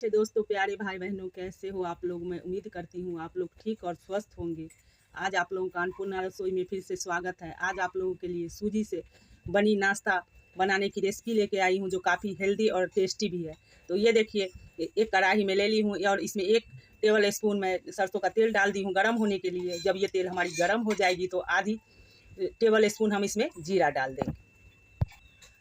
अच्छे दोस्तों, प्यारे भाई बहनों, कैसे हो आप लोग। मैं उम्मीद करती हूँ आप लोग ठीक और स्वस्थ होंगे। आज आप लोगों का अन्नपूर्णा रसोई में फिर से स्वागत है। आज आप लोगों के लिए सूजी से बनी नाश्ता बनाने की रेसिपी लेके आई हूँ, जो काफ़ी हेल्दी और टेस्टी भी है। तो ये देखिए, एक कढ़ाई में ले ली हूँ और इसमें 1 टेबल स्पून मैं सरसों का तेल डाल दी हूँ गर्म होने के लिए। जब ये तेल हमारी गर्म हो जाएगी तो आधी टेबल स्पून हम इसमें जीरा डाल देंगे।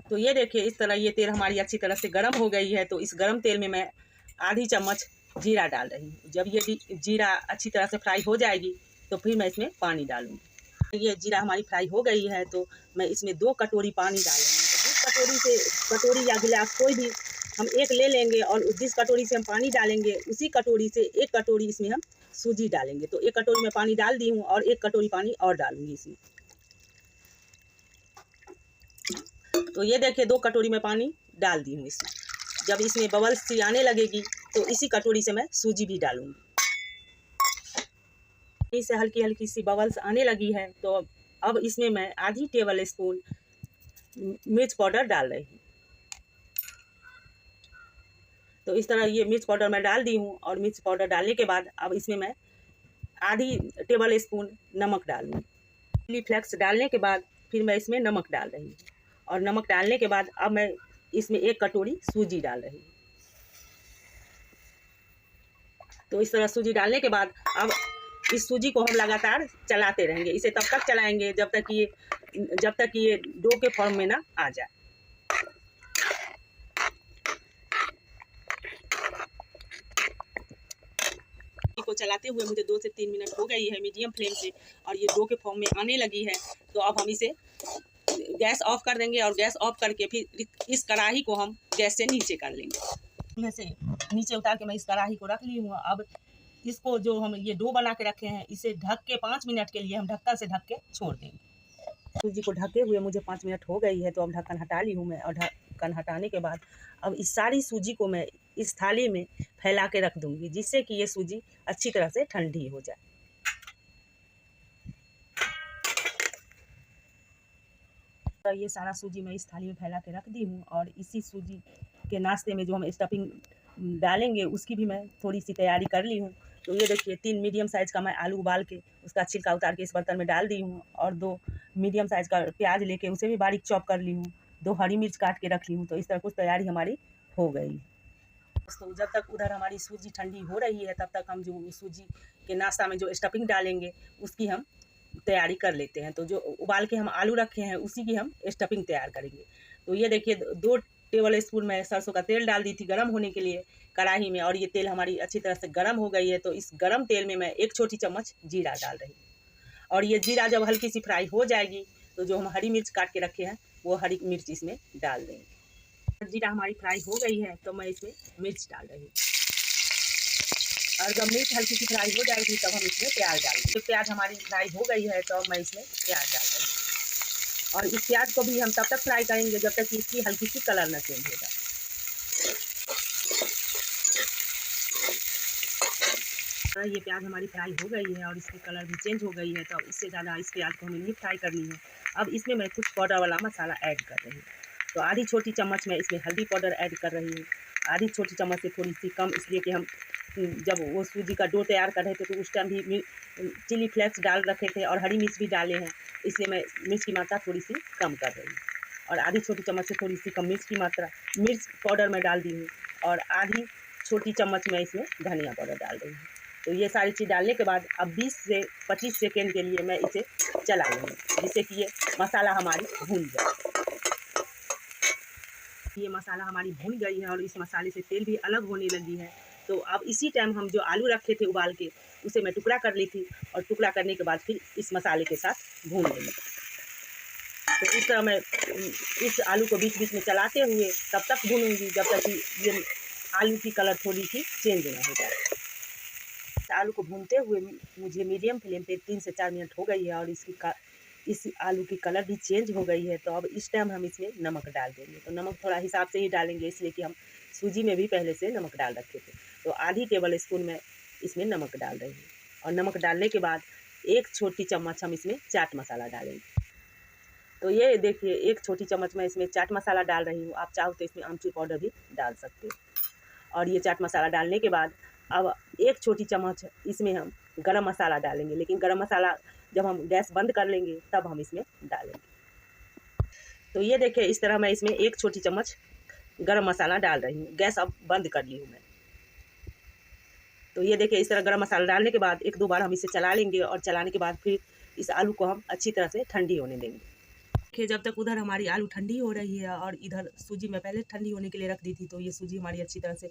तो ये देखिए, इस तरह ये तेल हमारी अच्छी तरह से गर्म हो गई है। तो इस गर्म तेल में मैं आधी चम्मच जीरा डाल रही हूँ। जब ये जीरा अच्छी तरह से फ्राई हो जाएगी तो फिर मैं इसमें पानी डालूँगी। ये जीरा हमारी फ्राई हो गई है तो मैं इसमें 2 कटोरी पानी डालूँगी। तो जिस कटोरी या गिलास कोई भी हम एक ले लेंगे और जिस कटोरी से हम पानी डालेंगे उसी कटोरी से 1 कटोरी इसमें हम सूजी डालेंगे। तो 1 कटोरी में पानी डाल दी हूँ और 1 कटोरी पानी और डालूँगी इसमें। तो ये देखिए, 2 कटोरी में पानी डाल दी हूँ इसमें। जब इसमें बबल्स सी आने लगेगी तो इसी कटोरी से मैं सूजी भी डालूंगी। इसे हल्की हल्की सी बबल्स आने लगी है तो अब इसमें मैं आधी टेबल स्पून मिर्च पाउडर डाल रही हूँ। तो इस तरह ये मिर्च पाउडर मैं डाल दी हूँ और मिर्च पाउडर डालने के बाद अब इसमें मैं आधी टेबल स्पून नमक डालूंगी। चिली फ्लेक्स डालने के बाद फिर मैं इसमें नमक डाल रही हूँ और नमक डालने के बाद अब मैं इसमें 1 कटोरी सूजी डाल रही हूँ। तो इस तरह सूजी डालने के बाद अब इस सूजी को हम लगातार चलाते रहेंगे। इसे तब तक चलाएंगे जब तक ये डो के फॉर्म में ना आ जाए। को चलाते हुए मुझे 2 से 3 मिनट हो गई है मीडियम फ्लेम से और ये डो के फॉर्म में आने लगी है। तो अब हम इसे गैस ऑफ कर देंगे और गैस ऑफ करके फिर इस कढ़ाई को हम गैस से नीचे कर लेंगे। में से नीचे उतार के मैं इस कढ़ाई को रख ली हूँ। अब इसको जो हम ये डो बना के रखे हैं इसे ढक के 5 मिनट के लिए हम ढक्कन से ढक के छोड़ देंगे। सूजी को ढके हुए मुझे 5 मिनट हो गई है तो अब ढक्कन हटा ली हूँ मैं। और ढक्कन हटाने के बाद अब इस सारी सूजी को मैं इस थाली में फैला के रख दूँगी, जिससे कि ये सूजी अच्छी तरह से ठंडी हो जाए। तो ये सारा सूजी मैं इस थाली में फैला के रख दी हूँ और इसी सूजी के नाश्ते में जो हम स्टफिंग डालेंगे उसकी भी मैं थोड़ी सी तैयारी कर ली हूँ। तो ये देखिए, 3 मीडियम साइज़ का मैं आलू उबाल के उसका छिलका उतार के इस बर्तन में डाल दी हूँ और 2 मीडियम साइज़ का प्याज लेके उसे भी बारीक चॉप कर ली हूँ। 2 हरी मिर्च काट के रख ली हूँ। तो इस तरह कुछ तैयारी हमारी हो गई। तो जब तक उधर हमारी सूजी ठंडी हो रही है तब तक हम जो सूजी के नाश्ता में जो स्टफिंग डालेंगे उसकी हम तैयारी कर लेते हैं। तो जो उबाल के हम आलू रखे हैं उसी की हम स्टफिंग तैयार करेंगे। तो ये देखिए, 2 टेबल स्पून मैं सरसों का तेल डाल दी थी गर्म होने के लिए कढ़ाई में और ये तेल हमारी अच्छी तरह से गर्म हो गई है। तो इस गर्म तेल में मैं 1 छोटी चम्मच जीरा डाल रही हूँ और ये जीरा जब हल्की सी फ्राई हो जाएगी तो जो हम हरी मिर्च काट के रखे हैं वो हरी मिर्च इसमें डाल देंगे। जीरा हमारी फ्राई हो गई है तो मैं इसमें मिर्च डाल रही हूँ और जब मिर्च हल्की सी फ्राई हो जाएगी तब हम इसमें प्याज डालेंगे। तो प्याज हमारी फ्राई हो गई है तो मैं इसमें प्याज डाल रही हूँ और इस प्याज को भी हम तब तक फ्राई करेंगे जब तक कि इसकी हल्की सी कलर न चेंज हो जाए। तो ये प्याज हमारी फ्राई हो गई है और इसकी कलर भी चेंज हो गई है। तो इससे ज़्यादा इस प्याज को हमें नहीं फ्राई करनी है। अब इसमें मैं कुछ पाउडर वाला मसाला ऐड कर रही हूँ। तो आधी छोटी चम्मच मैं इसमें हल्दी पाउडर ऐड कर रही हूँ। आधी छोटी चम्मच से थोड़ी सी कम, इसलिए कि हम जब वो सूजी का डो तैयार कर रहे थे तो उस टाइम भी चिली फ्लेक्स डाल रखे थे और हरी मिर्च भी डाले हैं, इसलिए मैं मिर्च की मात्रा थोड़ी सी कम कर रही हूँ। और आधी छोटी चम्मच से थोड़ी सी कम मिर्च पाउडर मैं डाल दी हूँ और आधी छोटी चम्मच मैं इसमें धनिया पाउडर डाल रही हूँ। तो ये सारी चीज़ डालने के बाद अब 20 से 25 सेकेंड के लिए मैं इसे चला लूँगी, जिससे कि ये मसाला हमारी भून जाए। ये मसाला हमारी भून गई है और इस मसाले से तेल भी अलग होने लगी है। तो अब इसी टाइम हम जो आलू रखे थे उबाल के उसे मैं टुकड़ा कर ली थी और टुकड़ा करने के बाद फिर इस मसाले के साथ भून लेंगे। तो इस तरह मैं इस आलू को बीच बीच में चलाते हुए तब तक भूनूंगी जब तक कि ये आलू की कलर थोड़ी सी चेंज ना हो जाए। आलू को भूनते हुए मुझे मीडियम फ्लेम पे 3 से 4 मिनट हो गई है और इस आलू की कलर भी चेंज हो गई है। तो अब इस टाइम हम इसमें नमक डाल देंगे। तो नमक थोड़ा हिसाब से ही डालेंगे, इसलिए कि हम सूजी में भी पहले से नमक डाल रखे थे। तो आधी टेबल स्पून में इसमें नमक डाल रही हूँ और नमक डालने के बाद 1 छोटी चम्मच हम इसमें चाट मसाला डालेंगे। तो ये देखिए, 1 छोटी चम्मच मैं इसमें चाट मसाला डाल रही हूँ। आप चाहो तो इसमें आमचूर पाउडर भी डाल सकते हो। और ये चाट मसाला डालने के बाद अब एक छोटी चम्मच इसमें हम गरम मसाला डालेंगे, लेकिन गरम मसाला जब हम गैस बंद कर लेंगे तब हम इसमें डालेंगे। तो ये देखिए इस तरह मैं इसमें एक छोटी चम्मच गरम मसाला डाल रही हूँ। गैस अब बंद कर ली हूँ मैं। तो ये देखिए इस तरह गरम मसाला डालने के बाद 1-2 बार हम इसे चला लेंगे और चलाने के बाद फिर इस आलू को हम अच्छी तरह से ठंडी होने देंगे। देखिए जब तक उधर हमारी आलू ठंडी हो रही है और इधर सूजी मैं पहले ठंडी होने के लिए रख दी थी, तो ये सूजी हमारी अच्छी तरह से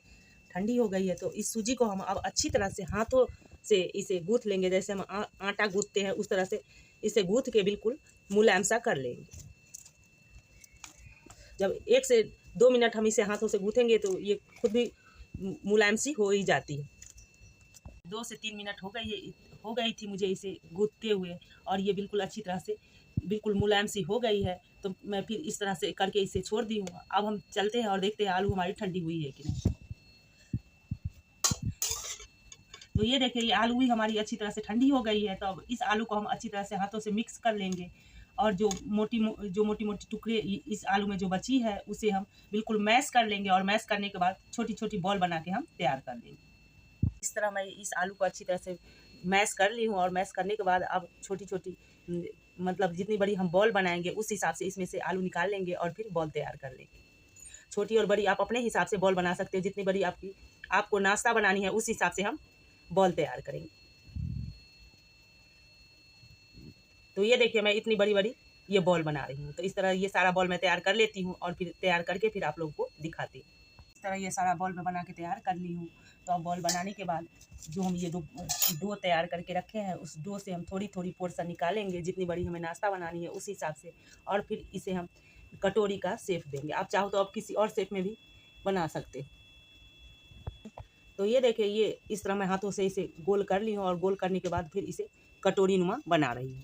ठंडी हो गई है। तो इस सूजी को हम अब अच्छी तरह से हाथों से इसे गूँथ लेंगे, जैसे हम आटा गूँथते हैं उस तरह से इसे गूँथ के बिल्कुल मुलायम सा कर लेंगे। जब 1 से 2 मिनट हम इसे हाथों से गूँथेंगे तो ये खुद भी मुलायम सी हो ही जाती है। 2 से 3 मिनट हो गई थी मुझे इसे गूँथते हुए, और ये बिल्कुल अच्छी तरह से बिल्कुल मुलायम सी हो गई है। तो मैं फिर इस तरह से करके इसे छोड़ दी हूँ। अब हम चलते हैं और देखते हैं आलू हमारी ठंडी हुई है कि नहीं। तो ये देखिए ये आलू भी हमारी अच्छी तरह से ठंडी हो गई है। तो अब इस आलू को हम अच्छी तरह से हाथों से मिक्स कर लेंगे, और जो मोटी मोटी टुकड़े इस आलू में जो बची है उसे हम बिल्कुल मैश कर लेंगे, और मैश करने के बाद छोटी छोटी बॉल बना के हम तैयार कर लेंगे। इस तरह मैं इस आलू को अच्छी तरह से मैश कर ली हूँ, और मैश करने के बाद अब छोटी छोटी मतलब जितनी बड़ी हम बॉल बनाएंगे उस हिसाब से इसमें से आलू निकाल लेंगे और फिर बॉल तैयार कर लेंगे। छोटी और बड़ी आप अपने हिसाब से बॉल बना सकते हो, जितनी बड़ी आपको नाश्ता बनानी है उस हिसाब से हम बॉल तैयार करेंगे। तो ये देखिए मैं इतनी बड़ी बड़ी ये बॉल बना रही हूँ। तो इस तरह ये सारा बॉल मैं तैयार कर लेती हूँ, और फिर तैयार करके फिर आप लोगों को दिखाती हूँ। इस तरह ये सारा बॉल मैं बना के तैयार कर ली हूँ। तो अब बॉल बनाने के बाद जो हम ये डो तैयार करके रखे हैं उस डो से हम थोड़ी थोड़ी पोर्शन निकालेंगे, जितनी बड़ी हमें नाश्ता बनानी है उस हिसाब से, और फिर इसे हम कटोरी का शेप देंगे। आप चाहो तो आप किसी और शेप में भी बना सकते हैं। तो ये देखिए ये इस तरह मैं हाथों से इसे गोल कर ली हूँ, और गोल करने के बाद फिर इसे कटोरी नुमा बना रही हूँ।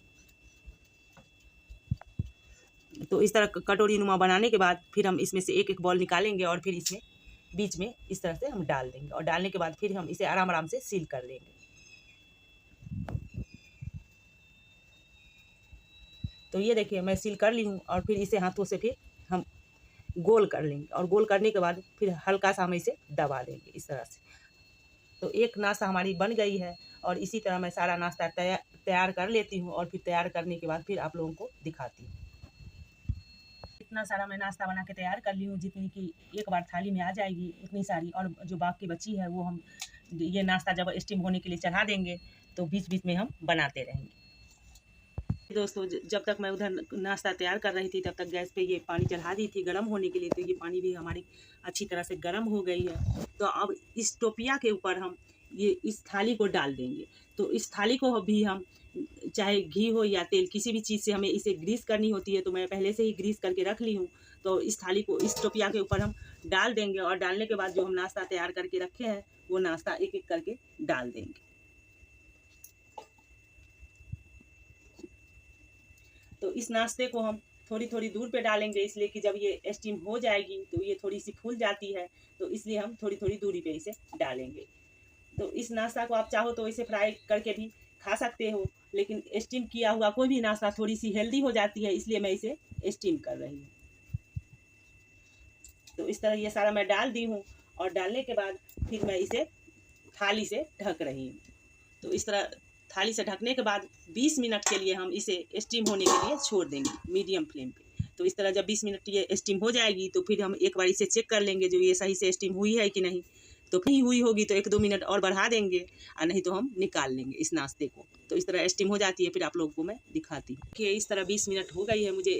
तो इस तरह कटोरी नुमा बनाने के बाद फिर हम इसमें से एक एक बॉल निकालेंगे, और फिर इसमें बीच में इस तरह से हम डाल देंगे, और डालने के बाद फिर हम इसे आराम आराम से सील कर लेंगे। तो ये देखिए मैं सील कर ली हूँ, और फिर इसे हाथों से फिर हम गोल कर लेंगे, और गोल करने के बाद फिर हल्का सा हम इसे दबा देंगे इस तरह से। तो एक नाश्ता हमारी बन गई है, और इसी तरह मैं सारा नाश्ता तैयार कर लेती हूँ, और फिर तैयार करने के बाद फिर आप लोगों को दिखाती हूँ। इतना सारा मैं नाश्ता बना के तैयार कर ली हूँ, जितनी कि एक बार थाली में आ जाएगी उतनी सारी, और जो बाकी बची है वो हम ये नाश्ता जब स्टीम होने के लिए चढ़ा देंगे तो बीच बीच में हम बनाते रहेंगे। दोस्तों जब तक मैं उधर नाश्ता तैयार कर रही थी तब तक गैस पे ये पानी चढ़ा दी थी गर्म होने के लिए। तो ये पानी भी हमारी अच्छी तरह से गर्म हो गई है। तो अब इस टोपिया के ऊपर हम ये इस थाली को डाल देंगे। तो इस थाली को भी हम चाहे घी हो या तेल, किसी भी चीज़ से हमें इसे ग्रीस करनी होती है, तो मैं पहले से ही ग्रीस करके रख ली हूँ। तो इस थाली को इस टोपिया के ऊपर हम डाल देंगे, और डालने के बाद जो हम नाश्ता तैयार करके रखे हैं वो नाश्ता एक एक करके डाल देंगे। तो इस नाश्ते को हम थोड़ी थोड़ी दूर पे डालेंगे, इसलिए कि जब ये स्टीम हो जाएगी तो ये थोड़ी सी फूल जाती है, तो इसलिए हम थोड़ी थोड़ी दूरी पे इसे डालेंगे। तो इस नाश्ता को आप चाहो तो इसे फ्राई करके भी खा सकते हो, लेकिन स्टीम किया हुआ कोई भी नाश्ता थोड़ी सी हेल्दी हो जाती है, इसलिए मैं इसे स्टीम कर रही हूँ। तो इस तरह ये सारा मैं डाल दी हूँ, और डालने के बाद फिर मैं इसे थाली से ढक रही हूँ। तो इस तरह थाली से ढकने के बाद 20 मिनट के लिए हम इसे स्टीम होने के लिए छोड़ देंगे मीडियम फ्लेम पे। तो इस तरह जब 20 मिनट ये स्टीम हो जाएगी तो फिर हम एक बार इसे चेक कर लेंगे जो ये सही से स्टीम हुई है कि नहीं। तो नहीं हुई होगी तो 1-2 मिनट और बढ़ा देंगे, और नहीं तो हम निकाल लेंगे इस नाश्ते को। तो इस तरह स्टीम हो जाती है, फिर आप लोगों को मैं दिखाती हूँ कि इस तरह 20 मिनट हो गई है मुझे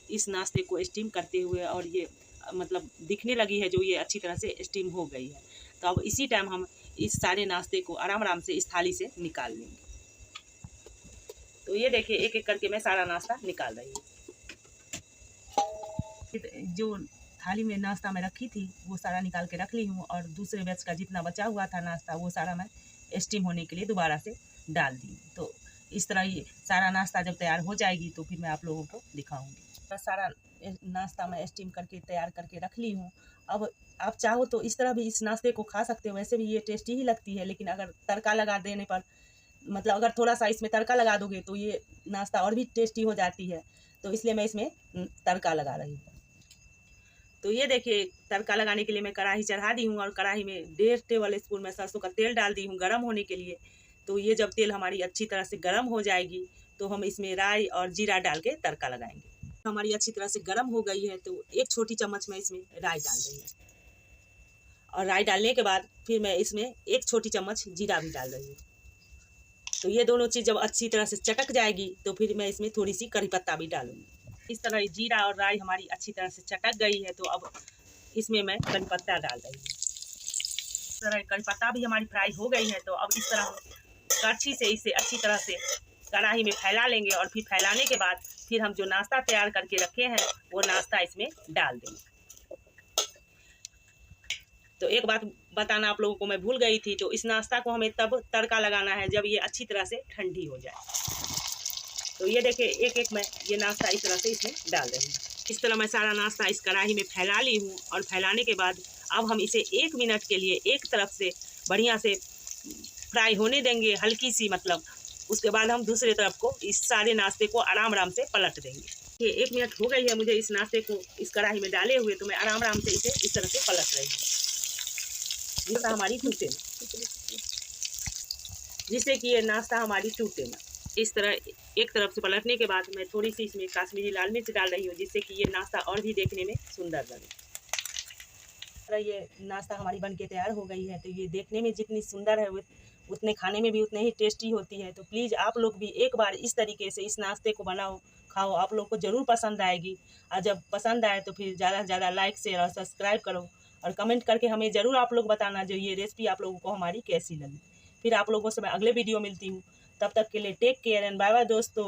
इस नाश्ते को स्टीम करते हुए, और ये मतलब दिखने लगी है जो ये अच्छी तरह से स्टीम हो गई है। तो अब इसी टाइम हम इस सारे नाश्ते को आराम आराम से इस थाली से निकाल लेंगे। तो ये देखिए एक एक करके मैं सारा नाश्ता निकाल रही हूँ। जो थाली में नाश्ता मैं रखी थी वो सारा निकाल के रख ली हूँ, और दूसरे बैच का जितना बचा हुआ था नाश्ता वो सारा मैं स्टीम होने के लिए दोबारा से डाल दी। तो इस तरह ये सारा नाश्ता जब तैयार हो जाएगी तो फिर मैं आप लोगों को दिखाऊंगी। सारा नाश्ता मैं स्टीम करके तैयार करके रख ली हूँ। अब आप चाहो तो इस तरह भी इस नाश्ते को खा सकते हो, वैसे भी ये टेस्टी ही लगती है, लेकिन अगर तड़का लगा देने पर मतलब अगर थोड़ा सा इसमें तड़का लगा दोगे तो ये नाश्ता और भी टेस्टी हो जाती है। तो इसलिए मैं इसमें तड़का लगा रही हूँ। तो ये देखिए तड़का लगाने के लिए मैं कढ़ाई चढ़ा दी हूँ और कढ़ाई में 1.5 टेबल स्पून मैं सरसों का तेल डाल दी हूँ गर्म होने के लिए। तो ये जब तेल हमारी अच्छी तरह से गर्म हो जाएगी तो हम इसमें राई और जीरा डाल के तड़का लगाएंगे। हमारी अच्छी तरह से गर्म हो गई है तो 1 छोटी चम्मच मैं इसमें राई डाल रही हूँ और राई डालने के बाद फिर मैं इसमें 1 छोटी चम्मच जीरा भी डाल रही हूँ। तो ये दोनों चीज़ जब अच्छी तरह से चटक जाएगी तो फिर मैं इसमें थोड़ी सी करी पत्ता भी डालूंगी। इस तरह जीरा और राई हमारी अच्छी तरह से चटक गई है तो अब इसमें मैं करी पत्ता डाल रही हूँ। इस तरह करी पत्ता भी हमारी फ्राई हो गई है तो अब इस तरह हम कड़छी से इसे अच्छी तरह से कढ़ाई में फैला लेंगे और फिर फैलाने के बाद फिर हम जो नाश्ता तैयार करके रखे हैं वो नाश्ता इसमें डाल देंगे। तो एक बात बताना आप लोगों को मैं भूल गई थी, तो इस नाश्ता को हमें तब तड़का लगाना है जब ये अच्छी तरह से ठंडी हो जाए। तो ये देखिए एक एक मैं ये नाश्ता इस तरह से इसमें डाल रही हूँ। इस तरह मैं सारा नाश्ता इस कढ़ाई में फैला ली हूँ और फैलाने के बाद अब हम इसे 1 मिनट के लिए एक तरफ से बढ़िया से फ्राई होने देंगे, हल्की सी मतलब। उसके बाद हम दूसरे तरफ को इस सारे नाश्ते को आराम आराम से पलट देंगे। ये 1 मिनट हो गई है मुझे इस नाश्ते को इस कढ़ाई में डाले हुए, तो मैं आराम आराम से इसे इस तरह से पलट रही हूँ जिससे हमारी टूटे ना, जिससे कि ये नाश्ता हमारी टूटे ना। इस तरह एक तरफ से पलटने के बाद मैं थोड़ी सी इसमें काश्मीरी लाल मिर्च डाल रही हूँ जिससे कि ये नाश्ता और भी देखने में सुंदर लगे। ये नाश्ता हमारी बनके तैयार हो गई है। तो ये देखने में जितनी सुंदर है उतने खाने में भी उतने ही टेस्टी होती है। तो प्लीज़ आप लोग भी एक बार इस तरीके से इस नाश्ते को बनाओ, खाओ, आप लोग को ज़रूर पसंद आएगी। और जब पसंद आए तो फिर ज़्यादा से ज़्यादा लाइक शेयर और सब्सक्राइब करो और कमेंट करके हमें ज़रूर आप लोग बताना जो ये रेसिपी आप लोगों को हमारी कैसी लगी। फिर आप लोगों से मैं अगले वीडियो मिलती हूँ, तब तक के लिए take care and bye bye दोस्तों।